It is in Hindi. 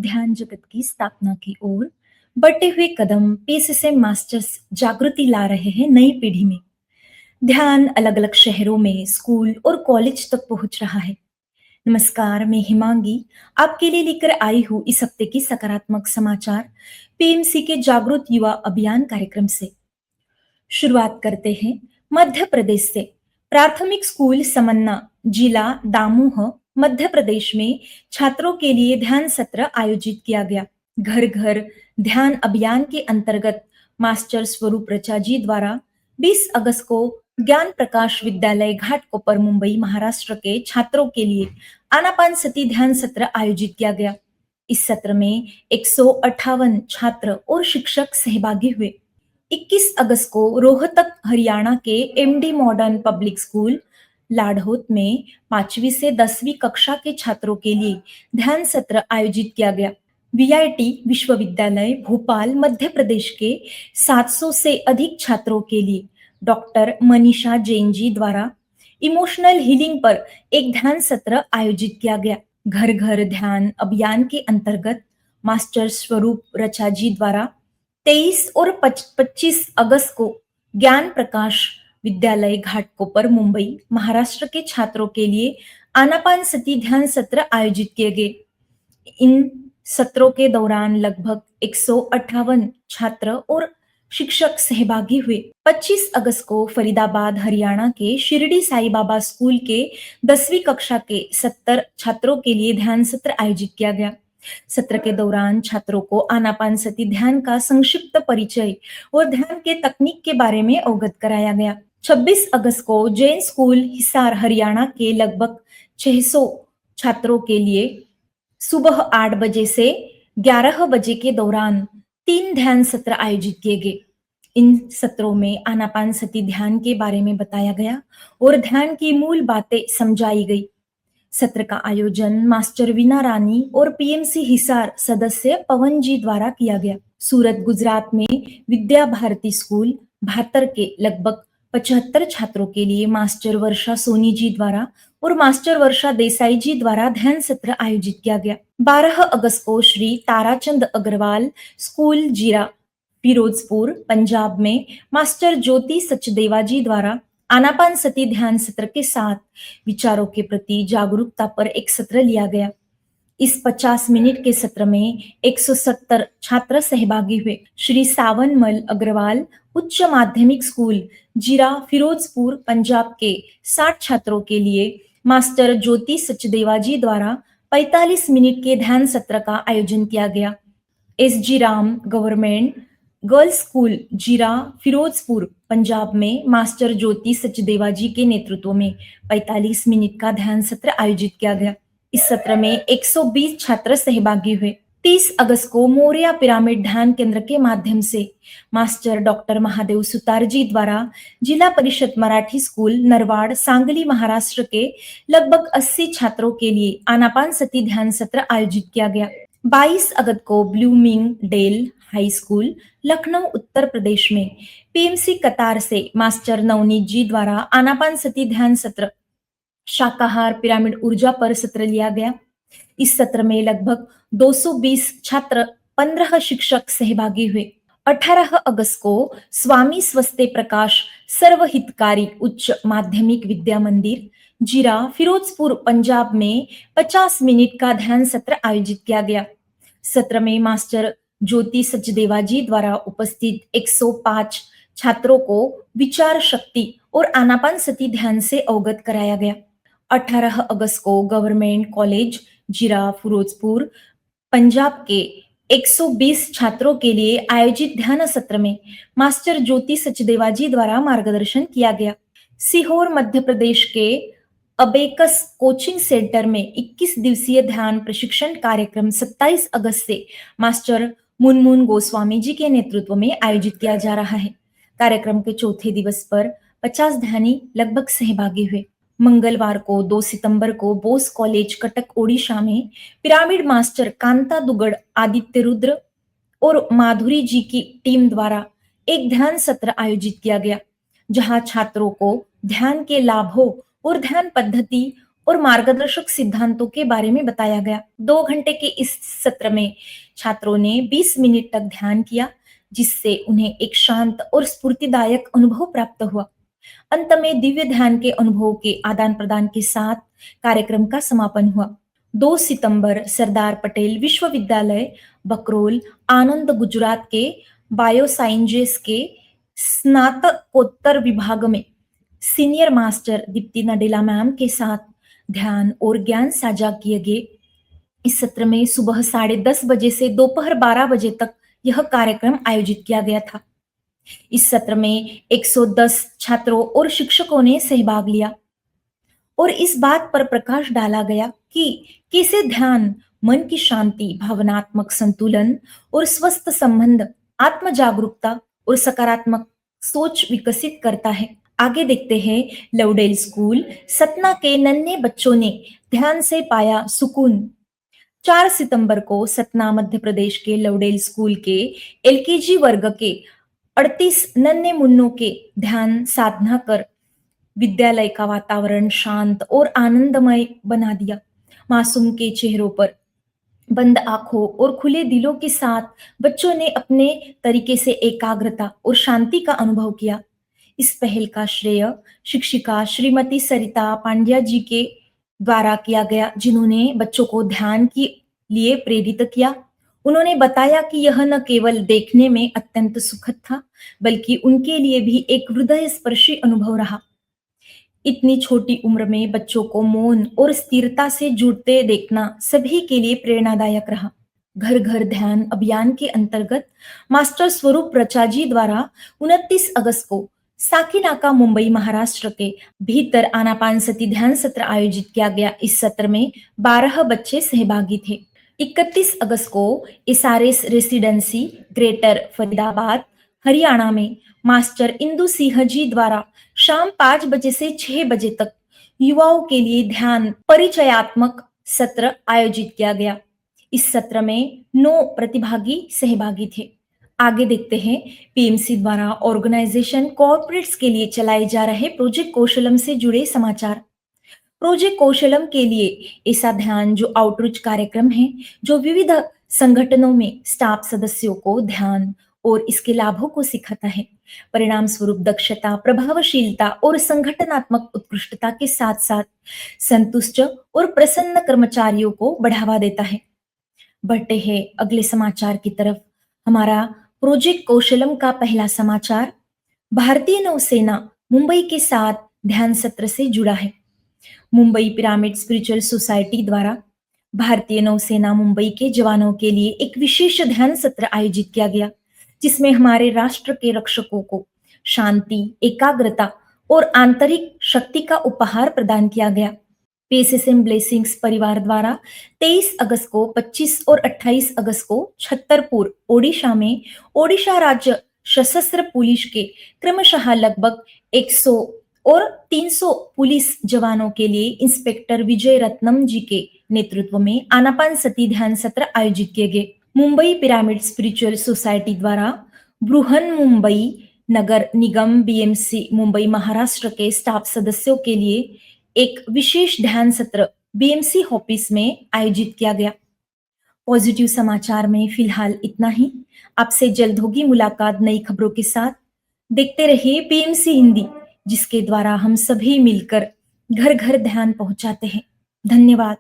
ध्यान जगत की स्थापना की ओर बढ़ते हुए कदम पीएसएसएम मास्टर्स जागृति ला रहे हैं नई पीढ़ी में। ध्यान अलग अलग शहरों में स्कूल और कॉलेज तक पहुंच रहा है। नमस्कार, मैं हिमांगी आपके लिए लेकर आई हूँ इस हफ्ते की सकारात्मक समाचार पीएमसी के जागरूक युवा अभियान कार्यक्रम से। शुरुआत करते हैं मध्य प्रदेश से। प्राथमिक स्कूल समन्ना, जिला दामोह, मध्य प्रदेश में छात्रों के लिए ध्यान सत्र आयोजित किया गया। घर घर ध्यान अभियान के अंतर्गत मास्टर स्वरूप रचा जी द्वारा 20 अगस्त को ज्ञान प्रकाश विद्यालय घाटकोपर मुंबई महाराष्ट्र के छात्रों के लिए आनापानसती ध्यान सत्र आयोजित किया गया। इस सत्र में 158 छात्र और शिक्षक सहभागी हुए। 21 अगस्त को रोहतक हरियाणा के MD modern public school Ladhaut में 5वीं से 10वीं कक्षा के छात्रों के लिए ध्यान सत्र आयोजित किया गया। वीआईटी विश्वविद्यालय भोपाल मध्य प्रदेश के 700 से अधिक छात्रों के लिए डॉक्टर मनीषा जैन जी द्वारा इमोशनल हीलिंग पर एक ध्यान सत्र आयोजित किया गया। घर घर ध्यान अभियान के अंतर्गत मास्टर स्वरूप रचा जी द्वारा 23 और 25 अगस्त को ज्ञान प्रकाश विद्यालय घाटकोपर मुंबई महाराष्ट्र के छात्रों के लिए आनापानसती ध्यान सत्र आयोजित किए गए। इन सत्रों के दौरान लगभग 158 छात्र और शिक्षक सहभागी हुए। 25 अगस्त को फरीदाबाद हरियाणा के शिरडी साई बाबा स्कूल के 10वीं कक्षा के 70 छात्रों के लिए ध्यान सत्र आयोजित किया गया। सत्र के दौरान छात्रों को आनापानसती ध्यान का संक्षिप्त परिचय और ध्यान के तकनीक के बारे में अवगत कराया गया। 26 अगस्त को जैन स्कूल हिसार हरियाणा के लगभग 600 छात्रों के लिए सुबह 8 बजे से 11 बजे के दौरान 3 ध्यान सत्र आयोजित किए गए। इन सत्रों में आनापानसती ध्यान के बारे में बताया गया और ध्यान की मूल बातें समझाई गई। सत्र का आयोजन मास्टर वीना रानी और पीएमसी हिसार सदस्य पवन जी द्वारा किया गया। सूरत गुजरात में विद्या भारती स्कूल भातर के लगभग 75 छात्रों के लिए मास्टर वर्षा सोनी जी द्वारा और मास्टर वर्षा देसाई जी द्वारा ध्यान सत्र आयोजित किया गया। 12 अगस्त को श्री ताराचंद अग्रवाल स्कूल जीरा फिरोजपुर पंजाब में मास्टर ज्योति सचदेवा जी द्वारा आनापानसती ध्यान सत्र के साथ विचारों के प्रति जागरूकता पर एक सत्र लिया गया। इस 50 मिनट के सत्र में 170 छात्र सहभागी हुए। श्री सावनमल अग्रवाल उच्च माध्यमिक स्कूल जीरा फिरोजपुर पंजाब के 60 छात्रों के लिए मास्टर ज्योति सचदेवा जी द्वारा 45 मिनट के ध्यान सत्र का आयोजन किया गया। SG Ram government girls school जीरा फिरोजपुर पंजाब में मास्टर ज्योति सचदेवा जी के नेतृत्व में 45 मिनट का ध्यान सत्र आयोजित किया गया। इस सत्र में 120 छात्र सहभागी हुए। 30 अगस्त को मोरिया पिरामिड ध्यान केंद्र के माध्यम से मास्टर डॉक्टर महादेव सुतार जी द्वारा जिला परिषद मराठी स्कूल नरवाड़ सांगली महाराष्ट्र के लगभग 80 छात्रों के लिए आनापानसती ध्यान सत्र आयोजित किया गया। 22 अगस्त को Blooming Dale high school Lucknow Uttar Pradesh में पीएमसी कतार से मास्टर नवनीत जी द्वारा आनापानसती ध्यान सत्र शाकाहार पिरामिड ऊर्जा पर सत्र लिया गया। इस सत्र में लगभग 220 छात्र 15 शिक्षक सहभागी हुए। 18 अगस्त को स्वामी स्वस्ते प्रकाश सर्वहितकारी उच्च माध्यमिक विद्या मंदिर जीरा फिरोजपुर पंजाब में 50 मिनट का ध्यान सत्र आयोजित किया गया। सत्र में मास्टर ज्योति सचदेवा जी द्वारा उपस्थित 105 छात्रों को विचार शक्ति और आनापानसती ध्यान से अवगत कराया गया। 18 अगस्त को गवर्नमेंट कॉलेज जीरा फिरोजपुर पंजाब के 120 छात्रों के लिए आयोजित ध्यान सत्र में मास्टर ज्योति सचदेवा जी द्वारा मार्गदर्शन किया गया। सीहोर मध्य प्रदेश के अबेकस कोचिंग सेंटर में 21 दिवसीय ध्यान प्रशिक्षण कार्यक्रम 27 अगस्त से मास्टर मुनमुन गोस्वामी जी के नेतृत्व में आयोजित किया जा रहा है। कार्यक्रम के चौथे दिवस पर 50 ध्यानी लगभग सहभागी हुए। मंगलवार को 2 सितंबर को बोस कॉलेज कटक ओडिशा में पिरामिड मास्टर कांता दुगड़ आदित्य रुद्र और माधुरी जी की टीम द्वारा एक ध्यान सत्र आयोजित किया गया, जहां छात्रों को ध्यान के लाभों और ध्यान पद्धति और मार्गदर्शक सिद्धांतों के बारे में बताया गया। 2 घंटे के इस सत्र में छात्रों ने 20 मिनट तक ध्यान किया, जिससे उन्हें एक शांत और स्फूर्तिदायक अनुभव प्राप्त हुआ। अंत में दिव्य ध्यान के अनुभव के आदान-प्रदान के साथ कार्यक्रम का समापन हुआ। 2 सितंबर सरदार पटेल विश्वविद्यालय, बकरोल, आनंद, गुजरात के बायोसाइंसेज के स्नातकोत्तर विभाग में senior master Deepti Nadella ma'am के साथ ध्यान और ज्ञान साझा किए गए। इस सत्र में सुबह 10:30 बजे से दोपहर 12 बजे तक यह कार्यक्रम आयोजित किया गया था। इस सत्र में 110 छात्रों और शिक्षकों ने सहभाग लिया और इस बात पर प्रकाश डाला गया कि कैसे ध्यान मन की शांति, भावनात्मक संतुलन और स्वस्थ संबंध, आत्म जागरूकता और सकारात्मक सोच विकसित करता है। आगे देखते हैं लवडेल स्कूल, सतना के नन्हे बच्चों ने ध्यान से पाया सुकून। 4 सितंबर को सतना मध्य प्रदेश के लवडेल स्कूल के एलकेजी वर्ग के 38 नन्हे मुन्नों के ध्यान साधना कर विद्यालय का वातावरण शांत और आनंदमय बना दिया। मासूम के चेहरों पर बंद आंखों और खुले दिलों के साथ बच्चों ने अपने तरीके से एकाग्रता और शांति का अनुभव किया। इस पहल का श्रेय शिक्षिका श्रीमती सरिता पांड्या जी के द्वारा किया गया, जिन्होंने बच्चों को ध्यान के लिए प्रेरित किया। उन्होंने बताया कि यह न केवल देखने में अत्यंत सुखद था, बल्कि उनके लिए भी एक हृदय स्पर्शी अनुभव रहा। इतनी छोटी उम्र में बच्चों को मौन और स्थिरता से जुड़ते देखना सभी के लिए प्रेरणादायक रहा। घर घर ध्यान अभियान के अंतर्गत मास्टर स्वरूप रचा जी द्वारा 29 अगस्त को साकीनाका मुंबई महाराष्ट्र के भीतर आनापानसती ध्यान सत्र आयोजित किया गया। इस सत्र में 12 बच्चे सहभागी थे। 31 अगस्त को SRS residency greater Faridabad Haryana में मास्टर इंदु सिंह जी द्वारा शाम 5 बजे से 6 बजे तक युवाओं के लिए ध्यान परिचयात्मक सत्र आयोजित किया गया। इस सत्र में 9 प्रतिभागी सहभागी थे। आगे देखते हैं पीएमसी द्वारा ऑर्गेनाइजेशन कॉर्पोरेट्स के लिए चलाए जा रहे प्रोजेक्ट कौशलम से जुड़े समाचार। प्रोजेक्ट कौशलम के लिए ऐसा ध्यान जो आउटरीच कार्यक्रम है, जो विविध संगठनों में स्टाफ सदस्यों को ध्यान और इसके लाभों को सिखाता है। परिणाम स्वरूप दक्षता, प्रभावशीलता और संगठनात्मक उत्कृष्टता के साथ साथ संतुष्ट और प्रसन्न कर्मचारियों को बढ़ावा देता है। बढ़ते हैं अगले समाचार की तरफ। हमारा प्रोजेक्ट कौशलम का पहला समाचार भारतीय नौसेना मुंबई के साथ ध्यान सत्र से जुड़ा है। मुंबई पिरामिड स्पिरिचुअल सोसाइटी द्वारा भारतीय नौसेना मुंबई के जवानों के लिए एक विशेष ध्यान सत्र आयोजित किया गया, जिसमें हमारे राष्ट्र के रक्षकों को शांति, एकाग्रता और आंतरिक शक्ति का उपहार प्रदान किया गया। पीएसएसएम ब्लेसिंग्स परिवार द्वारा 23 अगस्त को 25 और 28 अगस्त को छतरपुर, ओडिशा में ओडिशा राज्य सशस्त्र पुलिस के क्रमशः लगभग 100 और 300 पुलिस जवानों के लिए इंस्पेक्टर विजय रत्नम जी के नेतृत्व में आनापानसती ध्यान सत्र आयोजित किए गए। मुंबई पिरामिड स्पिरिचुअल सोसाइटी द्वारा बृहन मुंबई नगर निगम बीएमसी मुंबई महाराष्ट्र के स्टाफ सदस्यों के लिए एक विशेष ध्यान सत्र बीएमसी ऑफिस में आयोजित किया गया। पॉजिटिव समाचार में फिलहाल इतना ही। आपसे जल्द होगी मुलाकात नई खबरों के साथ। देखते रहिए पीएमसी हिंदी, जिसके द्वारा हम सभी मिलकर घर घर ध्यान पहुंचाते हैं। धन्यवाद।